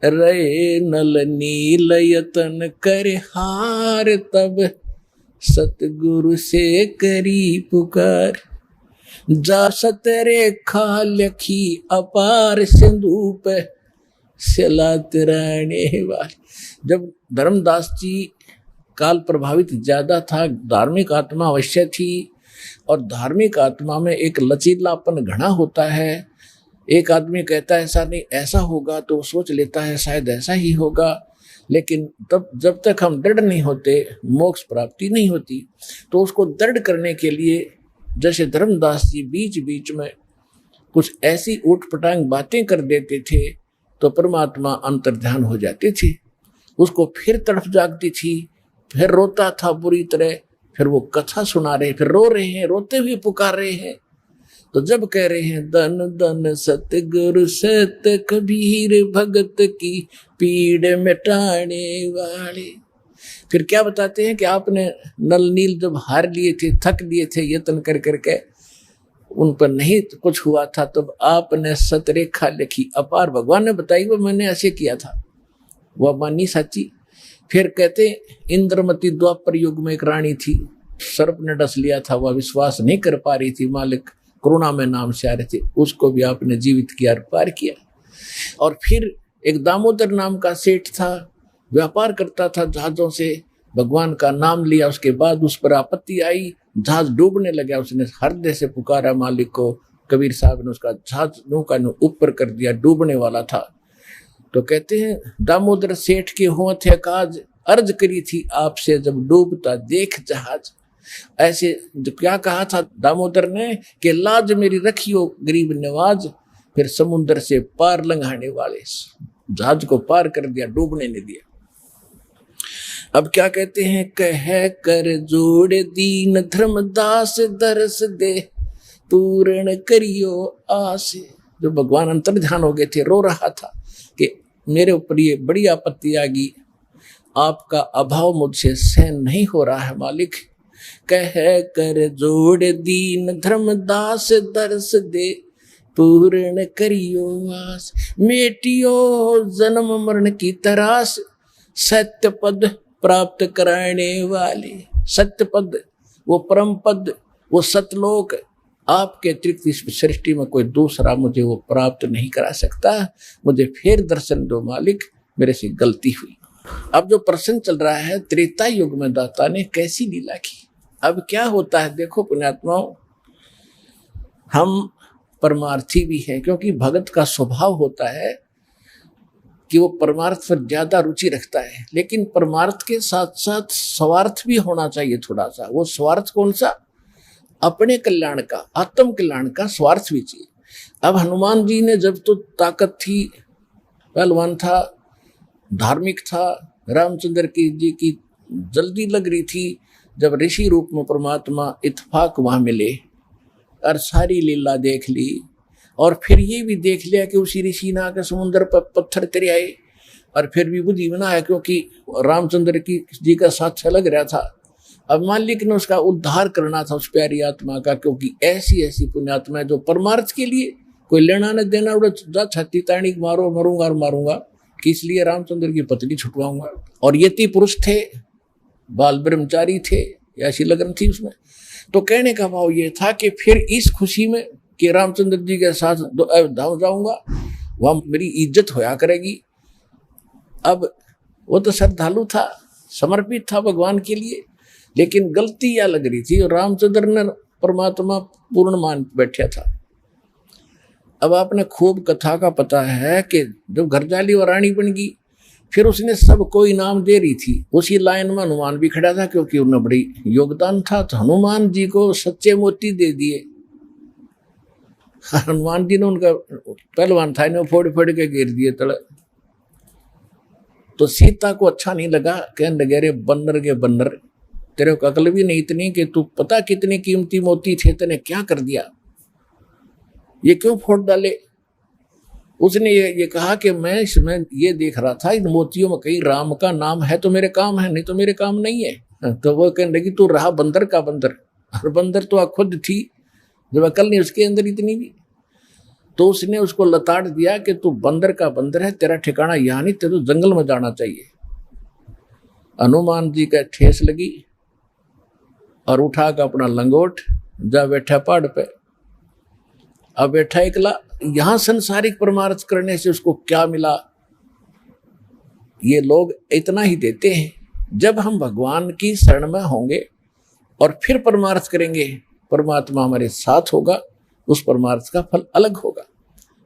रे नल नील यतन कर हार, तब सतगुरु से करी पुकार। जा सतरेखा लखी अपार सिंधु पे सलात रहने वाले। जब धर्मदास जी काल प्रभावित ज्यादा था, धार्मिक आत्मा अवश्य थी, और धार्मिक आत्मा में एक लचीलापन घना होता है। एक आदमी कहता है ऐसा नहीं ऐसा होगा, तो सोच लेता है शायद ऐसा ही होगा, लेकिन तब जब तक हम दृढ़ नहीं होते, मोक्ष प्राप्ति नहीं होती। तो उसको दृढ़ करने के लिए जैसे धर्मदास जी बीच बीच में कुछ ऐसी ऊटपटांग बातें कर देते थे, तो परमात्मा अंतर्ध्यान हो जाते थे। उसको फिर तड़फ जागती थी, फिर रोता था बुरी तरह, फिर वो कथा सुना रहे, फिर रो रहे हैं, रोते हुए पुकार रहे हैं। तो जब कह रहे हैं धन धन सतगुरु सत कबीर भगत की पीड़ मिटाने वाले, फिर क्या बताते हैं कि आपने नल नील जब हार लिए थे, थक लिए थे यत्न कर करके, उन पर नहीं कुछ हुआ था, तब आपने सतरेखा लिखी अपार। भगवान ने बताई वो मैंने ऐसे किया था, वह मानी सच्ची। फिर कहते इंद्रमती द्वापर युग में एक रानी थी, सर्प ने डस लिया था, वह विश्वास नहीं कर पा रही थी, मालिक करुणा में नाम से आ रहे थे, उसको भी आपने जीवित किया, पार किया। और फिर एक दामोदर नाम का सेठ था, व्यापार करता था जहाजों से, भगवान का नाम लिया, उसके बाद उस पर आपत्ति आई, जहाज डूबने लगा, उसने हृदय से पुकारा मालिक को, कबीर साहब ने उसका जहाज नौका ने ऊपर कर दिया, डूबने वाला था। तो कहते हैं दामोदर सेठ के होंठ काज अर्ज करी थी आपसे, जब डूबता देख जहाज। ऐसे जो क्या कहा था दामोदर ने कि लाज मेरी रखियो गरीब नवाज, फिर समुद्र से पार लंघाने वाले, जहाज को पार कर दिया, डूबने नहीं दिया। अब क्या कहते हैं, कह कर जोड़ दीन धर्मदास दरस दे पूर्ण करियो आस। जो भगवान अंतर्ध्यान हो गए थे, रो रहा था कि मेरे ऊपर ये बड़ी आपत्ति आ गई, आपका अभाव मुझसे सहन नहीं हो रहा है मालिक। कह कर जोड़ दीन धर्मदास दरस दे पूर्ण करियो आस। मेटियो जन्म मरण की तरास, सत्य पद प्राप्त कराने वाले। सत्य पद, वो परम पद, वो सतलोक, आपके अतिरिक्त इस सृष्टि में कोई दूसरा मुझे वो प्राप्त नहीं करा सकता। मुझे फिर दर्शन दो मालिक, मेरे से गलती हुई। अब जो प्रसंग चल रहा है, त्रेता युग में दाता ने कैसी लीला की। अब क्या होता है देखो पुण्यात्माओं, हम परमार्थी भी हैं, क्योंकि भगत का स्वभाव होता है कि वो परमार्थ पर ज्यादा रुचि रखता है, लेकिन परमार्थ के साथ साथ स्वार्थ भी होना चाहिए थोड़ा सा। वो स्वार्थ कौन सा? अपने कल्याण का, आत्म कल्याण का स्वार्थ भी चाहिए। अब हनुमान जी ने जब तो ताकत थी, पहलवान था, धार्मिक था, रामचंद्र जी की जल्दी लग रही थी, जब ऋषि रूप में परमात्मा इत्फाक वहां मिले और सारी लीला देख ली, और फिर ये भी देख लिया कि उसी ऋषि ने आकर समुद्र पर पत्थर तेरे आए, और फिर भी बुद्धि बनाया क्योंकि रामचंद्र जी का साथ लग रहा था। अब मालिक ने उसका उद्धार करना था उस प्यारी आत्मा का, क्योंकि ऐसी ऐसी पुण्यात्मा है जो परमार्थ के लिए कोई लेना न देना, उड़ा छत्ती ताणी मारो मरूंगा और मारूंगा, कि इसलिए रामचंद्र की पत्नी छुटवाऊंगा। और यति पुरुष थे, बाल ब्रह्मचारी थे, ऐसी लगन थी उसमें। तो कहने का भाव ये था कि फिर इस खुशी में कि रामचंद्र जी के साथ धाम जाऊंगा, वहां मेरी इज्जत होया करेगी। अब वो तो श्रद्धालु था, समर्पित था भगवान के लिए, लेकिन गलती क्या लग रही थी, रामचंद्र ने परमात्मा पूर्ण मान बैठा था। अब आपने खूब कथा का पता है कि जब घरजाली और रानी बन गई, फिर उसने सबको इनाम दे रही थी। उसी लाइन में हनुमान भी खड़ा था, क्योंकि उन्हें बड़ी योगदान था, तो हनुमान जी को सच्चे मोती दे दिए। हनुमान जी ने उनका पहलवान था, इन्हें फोड़ फोड़ के गिर दिए तले। तो सीता को अच्छा नहीं लगा, कहने लगे रे बन्नर के बन्नर, तेरे को अकल भी नहीं इतनी कि तू पता कितने कीमती मोती थे, तेने क्या कर दिया, ये क्यों फोड़ डाले। उसने ये कहा कि मैं इसमें ये देख रहा था इन मोतियों में कहीं राम का नाम है तो मेरे काम है, नहीं तो मेरे काम नहीं है। तो वो कहने लगी तू रहा बंदर का बंदर, और बंदर तो खुद थी जब अकल नहीं उसके अंदर इतनी भी। तो उसने उसको लताड़ दिया कि तू बंदर का बंदर है, तेरा ठिकाना यहाँ नहीं, तेरे तो जंगल में जाना चाहिए। हनुमान जी का ठेस लगी और उठा कर अपना लंगोट जा बैठा पहाड़ पे। अब बैठा एकला, यहां संसारिक परमार्थ करने से उसको क्या मिला? ये लोग इतना ही देते हैं। जब हम भगवान की शरण में होंगे और फिर परमार्थ करेंगे, परमात्मा हमारे साथ होगा, उस परमार्थ का फल अलग होगा।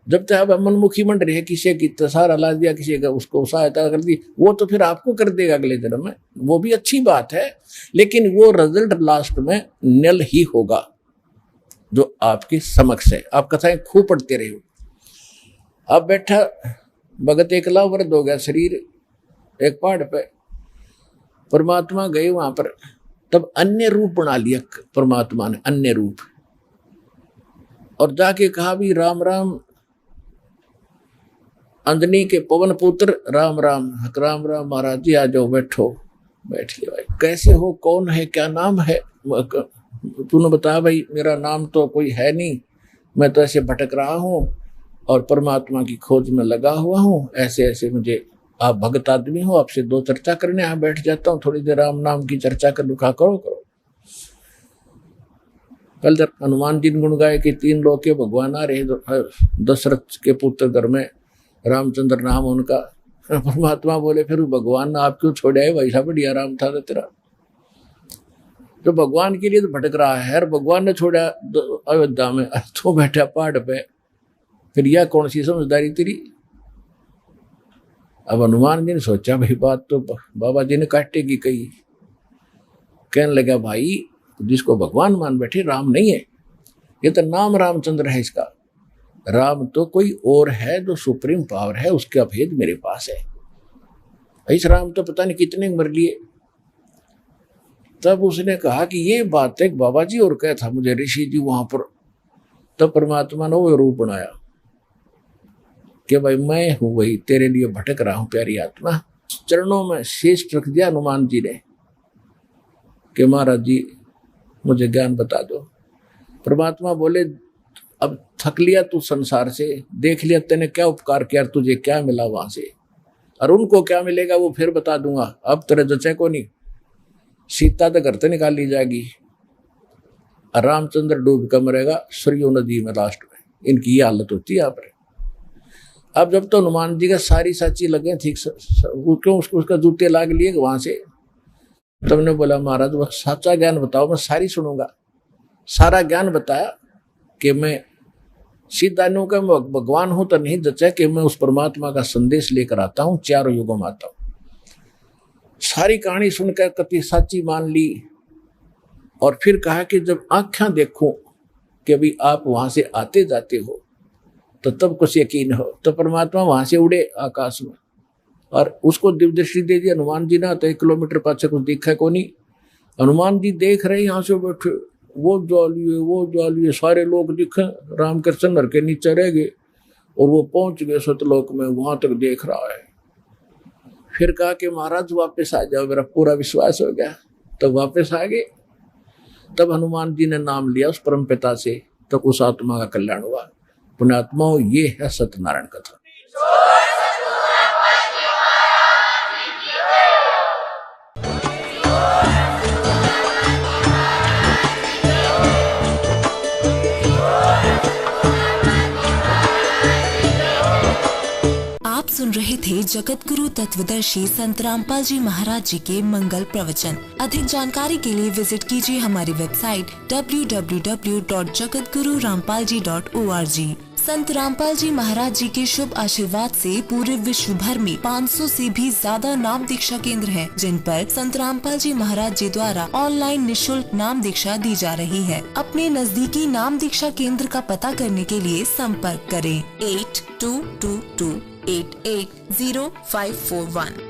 जब तक आप मनमुखी मंड रहे, किसी की तसार हला दिया, किसी का उसको सहायता कर दी, वो तो फिर आपको कर देगा अगले जन्म में, वो भी अच्छी बात है, लेकिन वो रिजल्ट लास्ट में नल ही होगा जो आपके समक्ष है। आप कथाएं खूब पढ़ते रहे हो। अब बैठा भगत एकला, वृद्ध हो गया शरीर, एक पहाड़ पे। परमात्मा गए वहां पर, तब अन्य रूप बना लिया परमात्मा ने, अन्य रूप, और जाके कहा भी राम राम, अंजनी के पवन पुत्र राम राम, राम राम महाराज जी आ जाओ, बैठो। बैठ लिया। भाई कैसे हो, कौन है, क्या नाम है? तूने बताया भाई मेरा नाम तो कोई है नहीं, मैं तो ऐसे भटक रहा हूँ और परमात्मा की खोज में लगा हुआ हूँ, ऐसे ऐसे मुझे, आप भगत आदमी हो, आपसे दो चर्चा करने यहाँ बैठ जाता हूँ, थोड़ी देर राम नाम की चर्चा कर लुका, करो करो। कल जब हनुमान जी ने गुण गाए कि 3 लोग के भगवान आ रहे, दशरथ के पुत्र घर में रामचंद्र नाम उनका। परमात्मा बोले फिर भगवान ने आप क्यों छोड़ा है, वैसा बढ़िया राम था तेरा, जो भगवान के लिए तो भटक रहा है, और भगवान ने छोड़ा अयोध्या में, तो बैठा पहाड़ पे, फिर यह कौन सी समझदारी तेरी? अब हनुमान जी ने सोचा भाई बात तो बाबा जी ने काटेगी कही। कहने लगा भाई जिसको भगवान मान बैठे राम नहीं है, ये तो नाम रामचंद्र है इसका, राम तो कोई और है जो सुप्रीम पावर है, उसका भेद मेरे पास है। इस राम तो पता नहीं कितने मर लिए। तब उसने कहा कि ये बात एक बाबा जी और कहा था मुझे ऋषि जी वहां पर। तब परमात्मा ने वो रूप बनाया कि भाई मैं हूं वही, तेरे लिए भटक रहा हूं प्यारी आत्मा। चरणों में शीश रख दिया हनुमान जी ने कि महाराज जी मुझे ज्ञान बता दो। परमात्मा बोले अब थक लिया तू संसार से, देख लिया तेने क्या उपकार किया, तुझे क्या मिला वहां से, और उनको क्या मिलेगा वो फिर बता दूंगा। अब तेरे जचे को नहीं, सीता तो घर से निकाल ली जाएगी, रामचंद्र डूब कर मरेगा सरयू नदी में लास्ट में। इनकी ये हालत होती है यहाँ पर। अब जब तो हनुमान जी का सारी साची लगे ठीक, क्यों उसका जूते लाग लिए वहां से। तुमने बोला महाराज वो सच्चा ज्ञान बताओ, मैं सारी सुनूंगा। सारा ज्ञान बताया कि मैं सीधा नु का भगवान हूं तो नहीं जचा कि मैं उस परमात्मा का संदेश लेकर आता हूं, 4 युगों में आता हूं। सारी कहानी सुनकर कति साची मान ली, और फिर कहा कि जब आंखें देखूं कि अभी आप वहां से आते जाते हो तो तब कुछ यकीन हो। तो परमात्मा वहां से उड़े आकाश में, और उसको दिव्य दृष्टि दे दी हनुमान जी ना, तो 1 किलोमीटर पाछे कुछ दिखा को नहीं। हनुमान जी देख रहे यहाँ से बैठे, वो ज्वालिए सारे लोग दिखे, रामकृष्ण नर के नीचे रह गए, और वो पहुंच गए सतलोक में, वहां तक देख रहा है। फिर कहा कि महाराज वापस आ जाओ, मेरा पूरा विश्वास हो गया। तब वापस आ गए। तब हनुमान जी ने नाम लिया उस परम पिता से, तब उस आत्मा का कल्याण हुआ। पुण्यात्माओं ये है सत्यनारायण कथा। आप सुन रहे थे जगत गुरु तत्वदर्शी संत रामपाल जी महाराज जी के मंगल प्रवचन। अधिक जानकारी के लिए विजिट कीजिए हमारी वेबसाइट www.jagatgururampalji.org। संत रामपाल जी महाराज जी के शुभ आशीर्वाद से पूरे विश्व भर में 500 से भी ज्यादा नाम दीक्षा केंद्र हैं, जिन पर संत रामपाल जी महाराज जी द्वारा ऑनलाइन निशुल्क नाम दीक्षा दी जा रही है। अपने नजदीकी नाम दीक्षा केंद्र का पता करने के लिए संपर्क करें 8222880541।